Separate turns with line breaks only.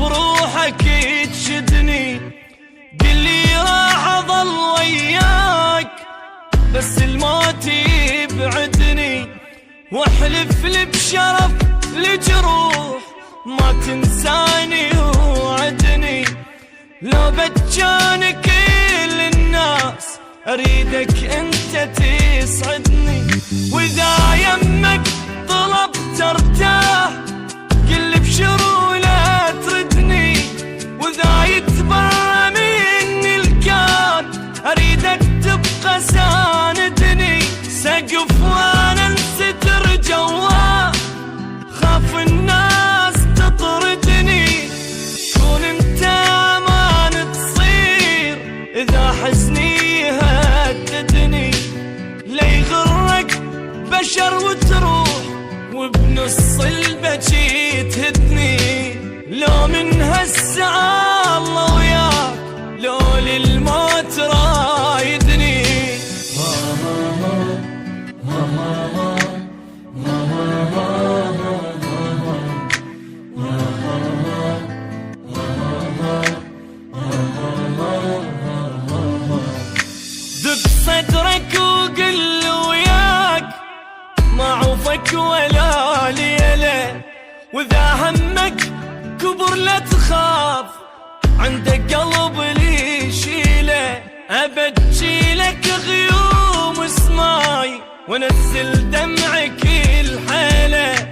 بروحك تشدني، قلي راح اظل وياك بس الموت يبعدني، واحلف لي بشرف لجروح ما تنساني وعدني. لو بتجان كل الناس اريدك انت تسعدني، واذا يمك طلبت ارتاح قل بشرو لا تردني، واذا يتبرى مني الكون اريدك تبقى ساندني. سقف وانا انستر جواه خاف الناس تطردني، كون انت امان تصير اذا حزني هددني. لا يغرك بشر وتروح وبنص البكي تهدني، لو من هالساعة الله وياك لو للموت رايدني. دق صدرك وقل وياك ما عوفك ولا ليلة، واذا همك كبر لا تخاف عندك قلب لي شيله. ابجي لك غيوم سماي وانزل دمعك الحيله،